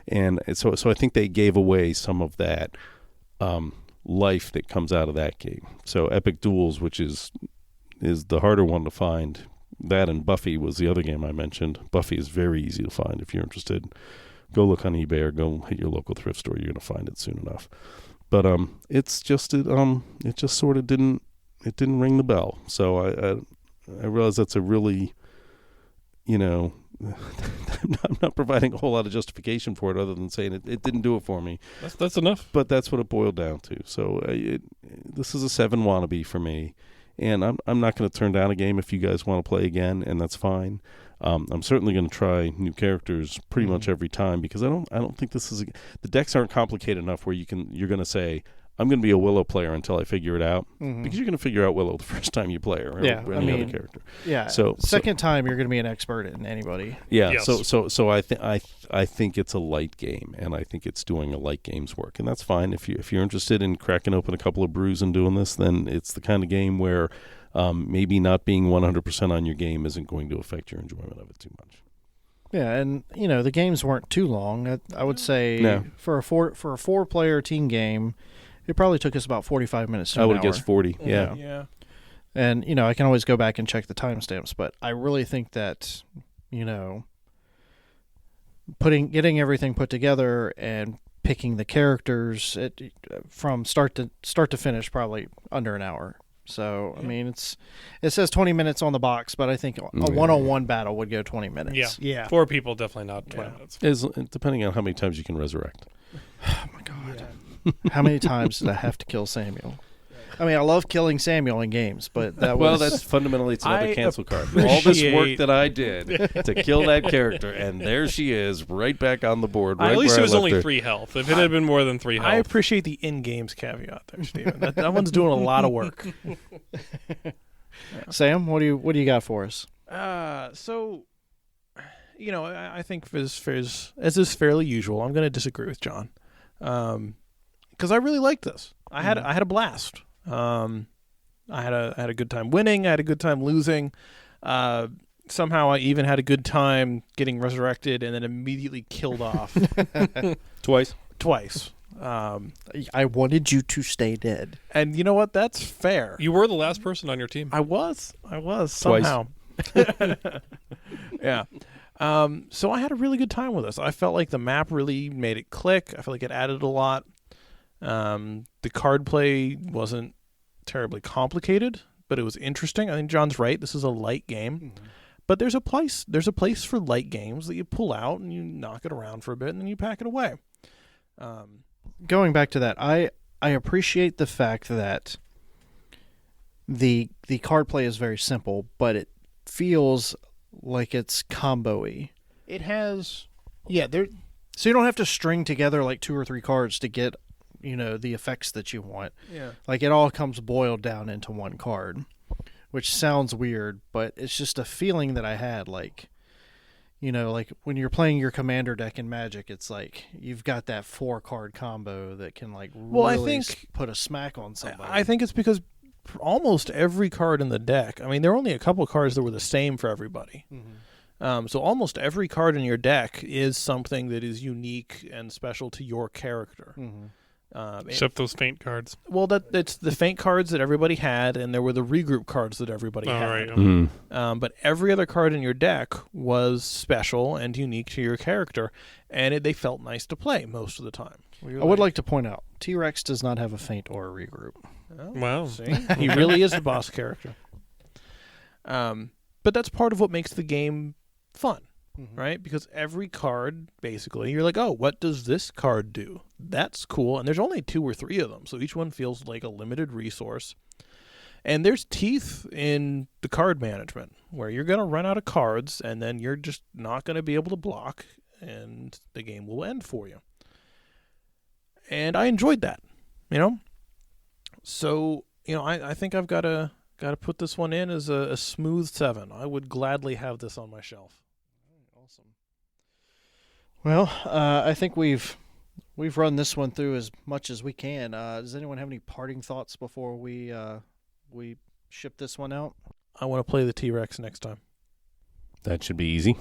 And so I think they gave away some of that life that comes out of that game. So Epic Duels, which is the harder one to find, that and Buffy was the other game I mentioned. Buffy is very easy to find if you're interested. Go look on eBay or go hit your local thrift store. You're going to find it soon enough. But it just sort of didn't ring the bell. So I realize that's a really, you know, I'm not providing a whole lot of justification for it other than saying it didn't do it for me. That's enough. But that's what it boiled down to. So this is a 7 wannabe for me. And I'm not going to turn down a game if you guys want to play again, and that's fine. I'm certainly going to try new characters pretty much every time, because I don't think this is the decks aren't complicated enough where you're going to say, I'm going to be a Willow player until I figure it out, because you're going to figure out Willow the first time you play her, or any other character. Yeah. So second time you're going to be an expert in anybody. Yeah. Yes. So I think it's a light game, and I think it's doing a light game's work, and that's fine. If you're interested in cracking open a couple of brews and doing this, then it's the kind of game where maybe not being 100% on your game isn't going to affect your enjoyment of it too much. Yeah, and you know the games weren't too long. I would say No. for a 4-player team game, it probably took us about 45 minutes to I an would have hour. guessed 40. Yeah. Yeah. And you know I can always go back and check the timestamps, but I really think that, you know, getting everything put together and picking the characters from start to finish, probably under an hour. So I mean, it says 20 minutes on the box, but I think a one-on-one battle would go 20 minutes. Yeah. 4 people, definitely not 20 minutes. Depending on how many times you can resurrect. Oh my god! How many times did I have to kill Samuel? I mean, I love killing Samuel in games, but that's fundamentally it's another cancel card. All this work that I did to kill that character, and there she is, right back on the board. Right At least where it was I left only her. 3 health. If it had been more than 3 health, I appreciate the in-games caveat there, Steven. that one's doing a lot of work. Sam, what do you got for us? So, I think as is fairly usual, I'm going to disagree with John, because I really liked this. I had a blast. I had a good time winning. I had a good time losing. Somehow I even had a good time getting resurrected and then immediately killed off Twice. I wanted you to stay dead. And you know what? That's fair. you were the last person on your team. I was somehow. Yeah. So I had a really good time with this. I felt like the map really made it click. I felt like it added a lot. The card play wasn't terribly complicated, but it was interesting. I think John's right. This is a light game, but there's a place for light games that you pull out and you knock it around for a bit and then you pack it away. Going back to that, I appreciate the fact that the card play is very simple, but it feels like it's combo-y. It has, So you don't have to string together like 2 or 3 cards to get, the effects that you want. Yeah. Like it all comes boiled down into one card, which sounds weird, but it's just a feeling that I had. Like, like when you're playing your commander deck in Magic, it's like you've got that 4-card combo that can like really put a smack on somebody. I think it's because almost every card in the deck, I mean, there are only a couple of cards that were the same for everybody. So almost every card in your deck is something that is unique and special to your character. Except those faint cards. Well, it's the faint cards that everybody had, and there were the regroup cards that everybody had. Right. But every other card in your deck was special and unique to your character, and they felt nice to play most of the time. I would like to point out, T-Rex does not have a feint or a regroup. Wow. See? He really is the boss character. But that's part of what makes the game fun. Right? Because every card, basically, you're like, oh, what does this card do? That's cool. And there's only 2 or 3 of them, so each one feels like a limited resource. And there's teeth in the card management, where you're going to run out of cards, and then you're just not going to be able to block, and the game will end for you. And I enjoyed that, So, I think I've got to put this one in as a smooth 7. I would gladly have this on my shelf. Well, I think we've run this one through as much as we can. Does anyone have any parting thoughts before we ship this one out? I want to play the T-Rex next time. That should be easy.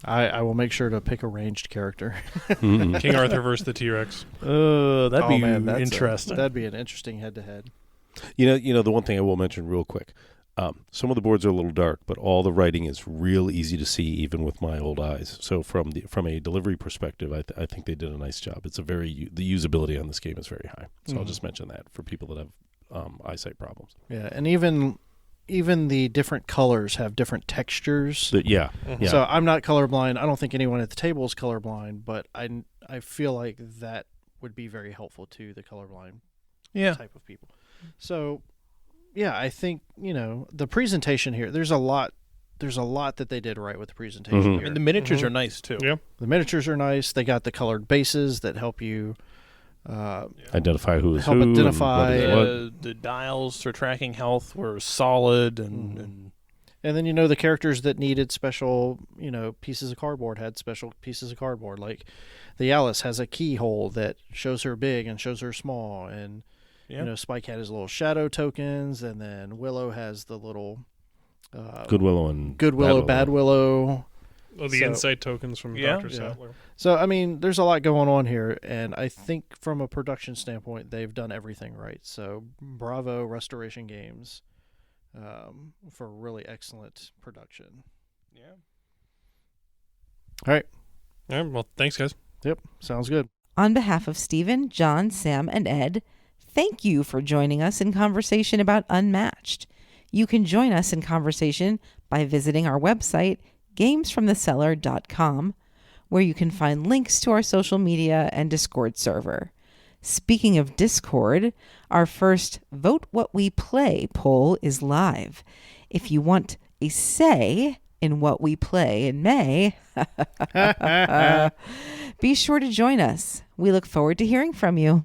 I will make sure to pick a ranged character. King Arthur versus the T-Rex. That'd be interesting. That'd be an interesting head-to-head. The one thing I will mention real quick. Some of the boards are a little dark, but all the writing is real easy to see, even with my old eyes. So from a delivery perspective, I think they did a nice job. It's the usability on this game is very high. So I'll just mention that for people that have eyesight problems. Yeah, and even the different colors have different textures. So I'm not colorblind. I don't think anyone at the table is colorblind, but I feel like that would be very helpful to the colorblind type of people. So. Yeah, I think, the presentation here, there's a lot that they did right with the presentation here. And the miniatures are nice, too. Yeah. The miniatures are nice. They got the colored bases that help you identify who is help who. identify. The dials for tracking health were solid. And then, the characters that needed special, pieces of cardboard had special pieces of cardboard. Like the Alice has a keyhole that shows her big and shows her small. And Spike had his little shadow tokens, and then Willow has the little Good Willow and Bad Willow. Oh, the insight tokens from Dr. Sattler. So, I mean, there's a lot going on here, and I think from a production standpoint, they've done everything right. So, bravo, Restoration Games, for really excellent production. Yeah. All right. All right, well, thanks, guys. Yep, sounds good. On behalf of Stephen, John, Sam, and Ed, thank you for joining us in conversation about Unmatched. You can join us in conversation by visiting our website, gamesfromthecellar.com, where you can find links to our social media and Discord server. Speaking of Discord, our first Vote What We Play poll is live. If you want a say in what we play in May, be sure to join us. We look forward to hearing from you.